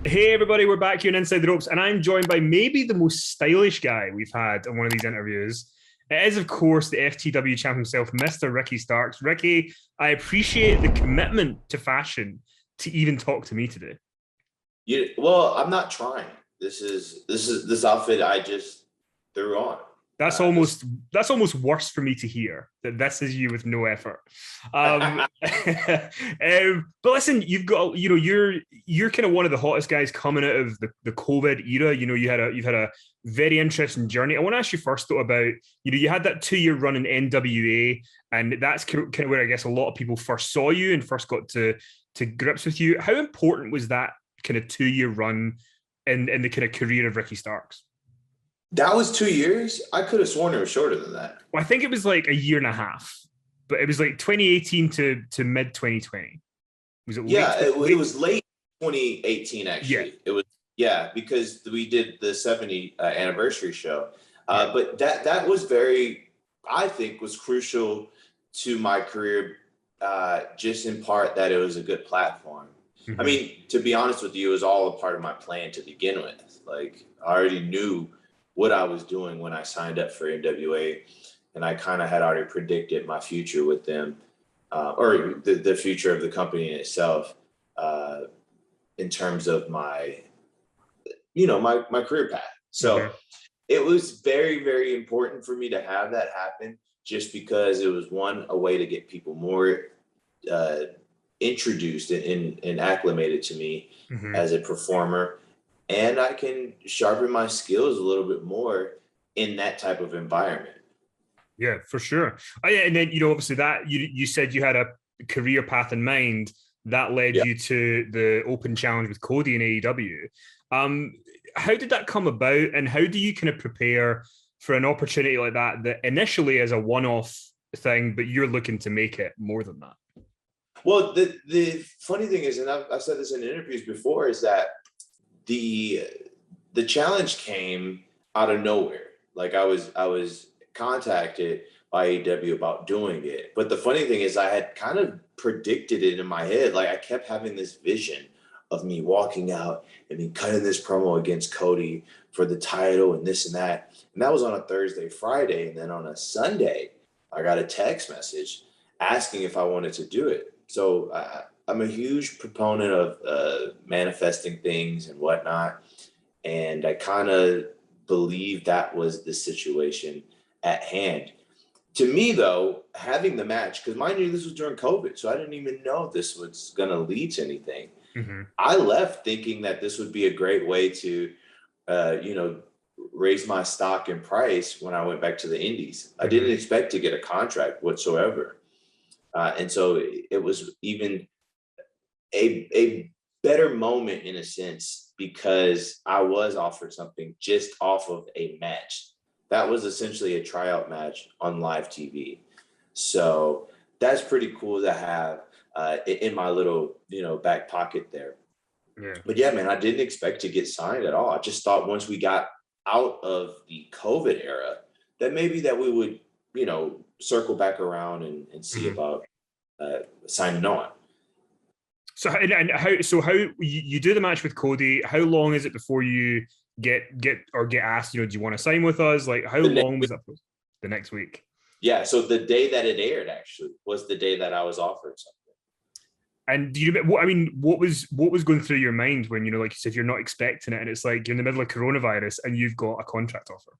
Hey everybody, we're back here in Inside the Ropes, and I'm joined by maybe the most stylish guy we've had on one of these interviews. It is, of course, the FTW champ himself, Mr. Ricky Starks. Ricky, I appreciate the commitment to fashion to even talk to me today. Well, I'm not trying. This outfit I just threw on. That's This almost worse for me to hear that this is you with no effort. But listen, you've got you're kind of one of the hottest guys coming out of the COVID era. You've had a very interesting journey. I want to ask you first though about you had that 2 year run in NWA, and that's kind of where I guess a lot of people first saw you and first got to grips with you. How important was that kind of 2 year run in the kind of career of Ricky Starks? That was 2 years. I could have sworn it was shorter than that. Well, I think it was like a year and a half, but it was like 2018 to mid 2020. Was it? Yeah, it was late 2018 actually. Yeah. It was because we did the 70 anniversary show. Yeah. But that was very, I think, was crucial to my career, just in part that it was a good platform. Mm-hmm. I mean, to be honest with you, it was all a part of my plan to begin with. Like, I already knew what I was doing when I signed up for NWA, and I kind of had already predicted my future with them, or the future of the company in itself, in terms of my career path. So Mm-hmm. it was very, very important for me to have that happen, just because it was a way to get people more introduced and acclimated to me Mm-hmm. as a performer, and I can sharpen my skills a little bit more in that type of environment. Yeah, for sure. Oh, yeah, and then obviously that you said you had a career path in mind that led Yeah. you to the open challenge with Cody in AEW. How did that come about, and how do you kind of prepare for an opportunity like that that initially is a one-off thing, but you're looking to make it more than that? Well, the funny thing is, and I've said this in interviews before, is that the challenge came out of nowhere. Like, I was contacted by AEW about doing it, but the funny thing is I had kind of predicted it in my head. Like, I kept having this vision of me walking out and me cutting this promo against Cody for the title and this and that. And that was on a Thursday, Friday, and then on a Sunday, I got a text message asking if I wanted to do it. So I'm a huge proponent of manifesting things and whatnot. And I kind of believe that was the situation at hand. To me, though, having the match, because mind you, this was during COVID, so I didn't even know this was going to lead to anything. Mm-hmm. I left thinking that this would be a great way to, raise my stock and price when I went back to the Indies. I didn't expect to get a contract whatsoever. And so it was even a better moment in a sense, because I was offered something just off of a match. That was essentially a tryout match on live TV. So that's pretty cool to have in my little, back pocket there. Yeah. But yeah, man, I didn't expect to get signed at all. I just thought once we got out of the COVID era, that maybe that we would, circle back around and see Mm-hmm. about signing on. So and how you do the match with Cody? How long is it before you get asked? Do you want to sign with us? Like, how The next, long was that? The next week. yeah, so the day that it aired actually was the day that I was offered something. And do you what I mean? What was going through your mind when like you said you're not expecting it, and it's like you're in the middle of coronavirus and you've got a contract offer?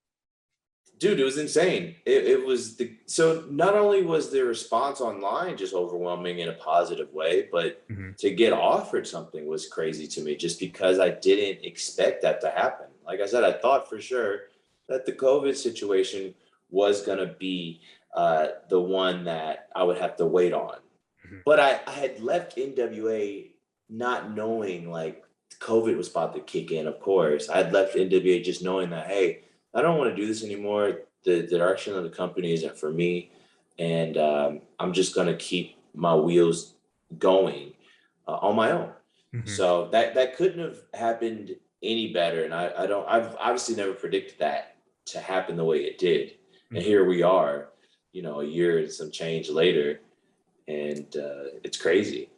Dude, it was insane. It was so not only was the response online just overwhelming in a positive way, but Mm-hmm. to get offered something was crazy to me, just because I didn't expect that to happen. Like I said, I thought for sure that the COVID situation was going to be the one that I would have to wait on. Mm-hmm. But I had left NWA not knowing, like, COVID was about to kick in, of course. I had left NWA just knowing that, hey, I don't want to do this anymore. The direction of the company isn't for me. And I'm just going to keep my wheels going on my own. Mm-hmm. So that couldn't have happened any better. And I've obviously never predicted that to happen the way it did. Mm-hmm. And here we are, a year and some change later. And it's crazy.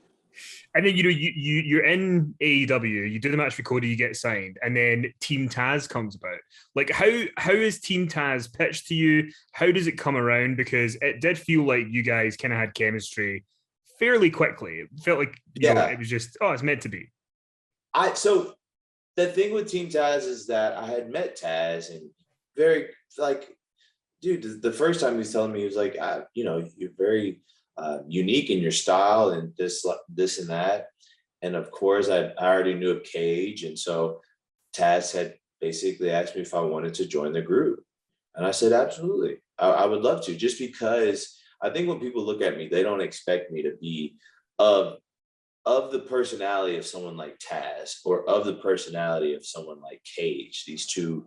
And then you're in AEW, you do the match with Cody, you get signed, and then Team Taz comes about. Like how is Team Taz pitched to you? How does it come around? Because it did feel like you guys kind of had chemistry fairly quickly. It felt like Yeah. it was just, oh, it's meant to be. So the thing with Team Taz is that I had met Taz and very like, dude, the first time he was telling me, he was like, you're very unique in your style and this and that. And of course, I already knew of Cage. And so Taz had basically asked me if I wanted to join the group. And I said, absolutely. I would love to, just because I think when people look at me, they don't expect me to be of the personality of someone like Taz or of the personality of someone like Cage, these two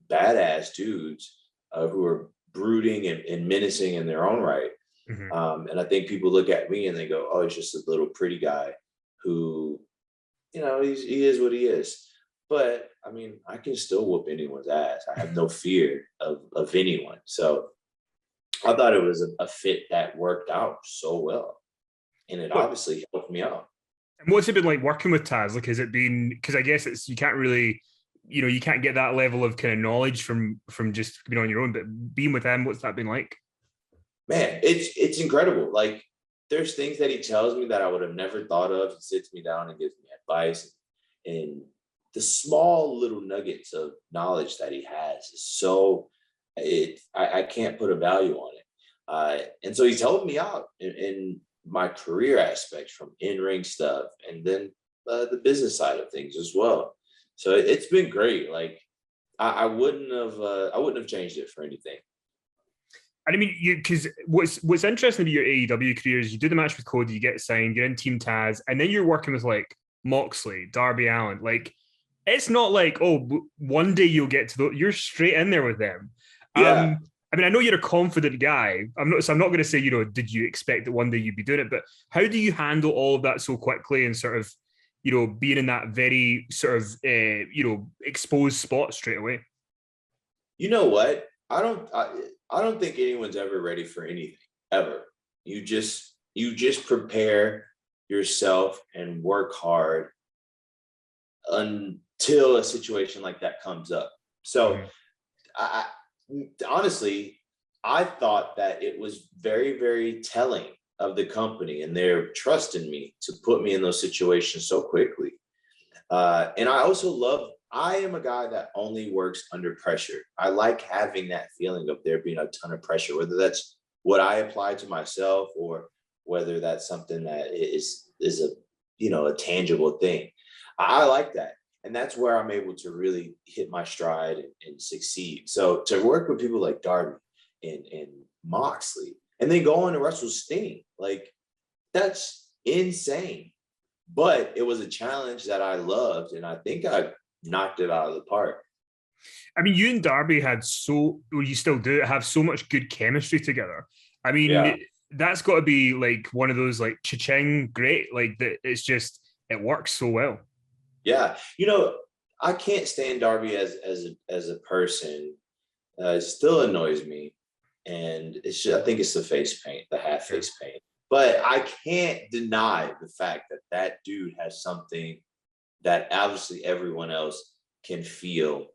badass dudes who are brooding and menacing in their own right. Mm-hmm. And I think people look at me and they go, oh, he's just a little pretty guy who, he is what he is. But I mean, I can still whoop anyone's ass. I have no fear of anyone. So I thought it was a fit that worked out so well. And it obviously helped me out. And what's it been like working with Taz? Like, has it been, because I guess you can't really, you can't get that level of kind of knowledge from just being on your own, but being with him, what's that been like? Man, it's incredible. Like, there's things that he tells me that I would have never thought of. He sits me down and gives me advice, and the small little nuggets of knowledge that he has is so I can't put a value on it. And so he's helped me out in my career aspects, from in-ring stuff and then the business side of things as well. So it's been great. Like, I wouldn't have changed it for anything. And I mean, because what's interesting about your AEW career is you do the match with Cody, you get signed, you're in Team Taz, and then you're working with like Moxley, Darby Allin. Like, it's not like, oh, one day you'll get to you're straight in there with them. Yeah. I mean, I know you're a confident guy. I'm not going to say, did you expect that one day you'd be doing it? But how do you handle all of that so quickly and sort of, being in that very sort of, exposed spot straight away? You know what? I don't think anyone's ever ready for anything ever. You just prepare yourself and work hard until a situation like that comes up. So honestly, I thought that it was very, very telling of the company and their trust in me to put me in those situations so quickly. And I am a guy that only works under pressure. I like having that feeling of there being a ton of pressure, whether that's what I apply to myself or whether that's something that is a tangible thing. I like that. And that's where I'm able to really hit my stride and succeed. So to work with people like Darby and Moxley, and then go on to wrestle Sting, like, that's insane. But it was a challenge that I loved, and I think I knocked it out of the park. I mean, you and Darby you still do have so much good chemistry together. I mean, Yeah. that's got to be like one of those like cha-ching great, like that. It's just, it works so well. Yeah. I can't stand Darby as a person. It still annoys me. And I think it's the face paint, the half face paint. But I can't deny the fact that that dude has something that obviously everyone else can feel.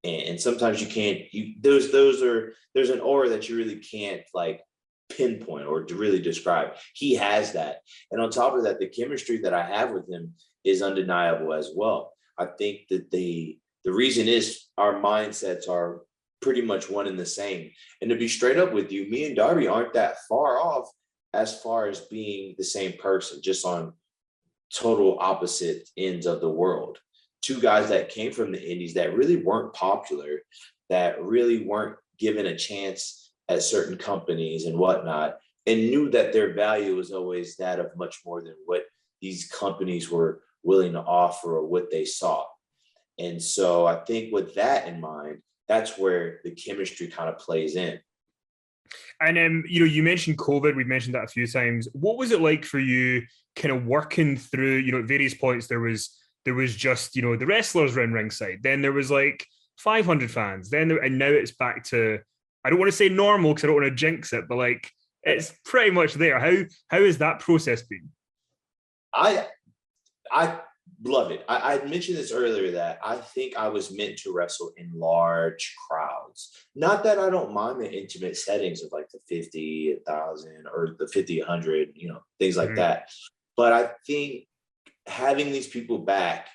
And sometimes you can't, there's an aura that you really can't like pinpoint or to really describe. He has that. And on top of that, the chemistry that I have with him is undeniable as well. I think that the reason is our mindsets are pretty much one and the same. And to be straight up with you, me and Darby aren't that far off as far as being the same person, just on total opposite ends of the world. Two guys that came from the indies that really weren't popular, that really weren't given a chance at certain companies and whatnot, and knew that their value was always that of much more than what these companies were willing to offer or what they saw. And so I think with that in mind, that's where the chemistry kind of plays in. And you mentioned COVID. We've mentioned that a few times. What was it like for you, kind of working through? At various points there was just the wrestlers around ringside. Then there was like 500 fans. And now it's back to, I don't want to say normal because I don't want to jinx it, but like it's pretty much there. How has that process been? I love it. I mentioned this earlier that I think I was meant to wrestle in large crowds. Not that I don't mind the intimate settings of like the 50, 1,000 or the 50, 100, things like that. But I think having these people back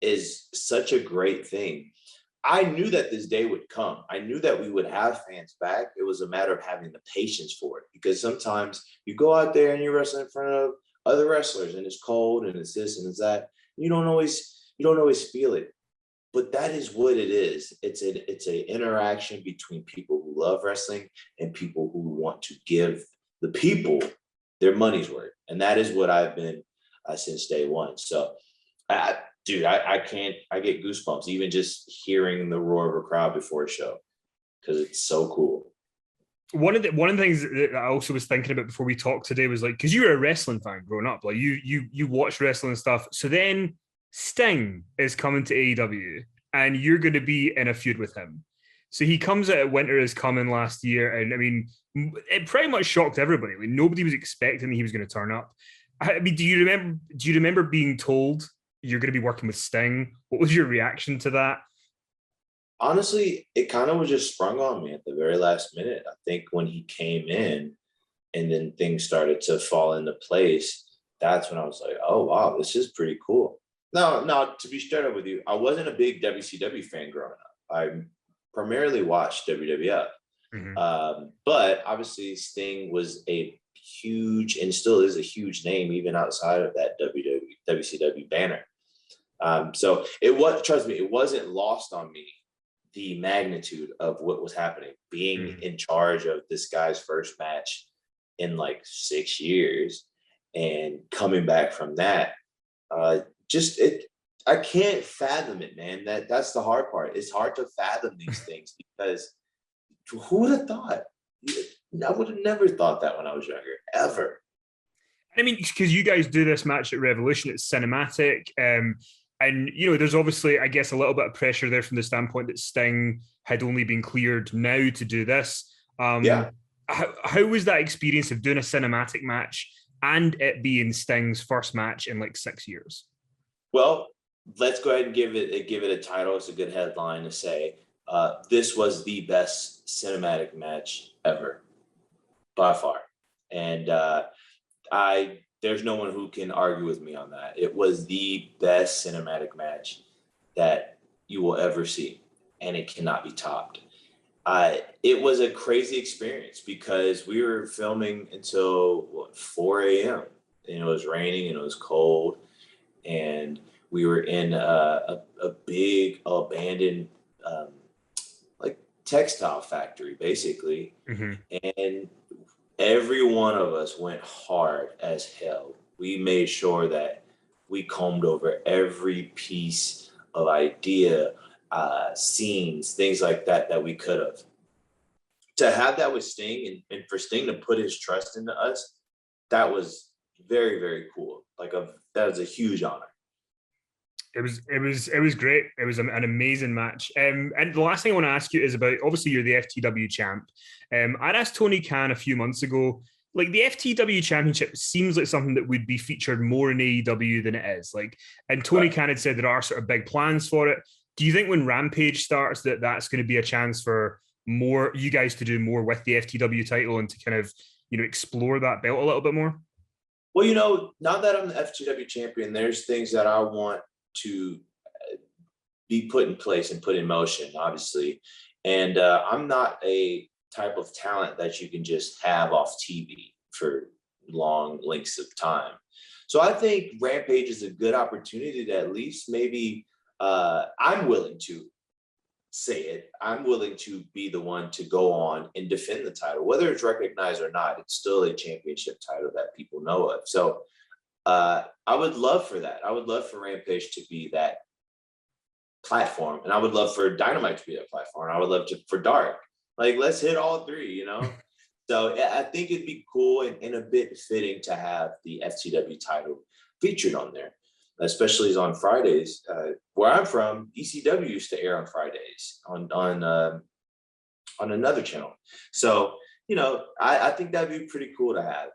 is such a great thing. I knew that this day would come. I knew that we would have fans back. It was a matter of having the patience for it, because sometimes you go out there and you're wrestling in front of other wrestlers and it's cold and it's this and it's that. You don't always feel it, but that is what it is. It's an interaction between people who love wrestling and people who want to give the people their money's worth, and that is what I've been since day one. So, I get goosebumps even just hearing the roar of a crowd before a show, because it's so cool. One of the things that I also was thinking about before we talked today was like, because you were a wrestling fan growing up, like you watched wrestling and stuff. So then Sting is coming to AEW, and you're going to be in a feud with him. So he comes out at Winter Is Coming last year, and I mean, it pretty much shocked everybody. Like, nobody was expecting that he was going to turn up. I mean, do you remember being told you're going to be working with Sting? What was your reaction to that? Honestly, it kind of was just sprung on me at the very last minute. I think when he came in and then things started to fall into place, that's when I was like, oh, wow, this is pretty cool. Now, to be straight up with you, I wasn't a big WCW fan growing up. I primarily watched WWF. But obviously Sting was a huge, and still is a huge name, even outside of that WCW banner. So trust me, it wasn't lost on me, the magnitude of what was happening, being in charge of this guy's first match in like 6 years and coming back from that. I can't fathom it, man. That's the hard part. It's hard to fathom these things, because who would have thought? I would have never thought that when I was younger, ever. I mean, because you guys do this match at Revolution, it's cinematic. And, there's obviously, I guess, a little bit of pressure there from the standpoint that Sting had only been cleared now to do this. How was that experience of doing a cinematic match and it being Sting's first match in like 6 years? Well, let's go ahead and give it a title. It's a good headline to say, this was the best cinematic match ever, by far. And there's no one who can argue with me on that. It was the best cinematic match that you will ever see, and it cannot be topped. It was a crazy experience because we were filming until 4 a.m. and it was raining and it was cold, and we were in a big abandoned like textile factory, basically. And every one of us went hard as hell. We made sure that we combed over every piece of idea, scenes, things like that we could have. To have that with Sting, and for Sting to put his trust into us, that was very, very cool. That was a huge honor. It was great. It was an amazing match. And the last thing I want to ask you is about, obviously you're the FTW champ. I'd asked Tony Khan a few months ago, like, the FTW championship seems like something that would be featured more in AEW than it is. And Tony Khan had said there are sort of big plans for it. Do you think when Rampage starts that's going to be a chance for more you guys to do more with the FTW title and to kind of, explore that belt a little bit more? Well, now that I'm the FTW champion, there's things that I want to be put in place and put in motion, obviously. And I'm not a type of talent that you can just have off TV for long lengths of time. So I think Rampage is a good opportunity to at least maybe I'm willing to say it. I'm willing to be the one to go on and defend the title, whether it's recognized or not. It's still a championship title that people know of. So I would love for that. I would love for Rampage to be that platform, and I would love for Dynamite to be that platform. I would love for Dark. Let's hit all three, So I think it'd be cool and a bit fitting to have the FTW title featured on there, especially on Fridays. Where I'm from, ECW used to air on Fridays on another channel. So, I think that'd be pretty cool to have.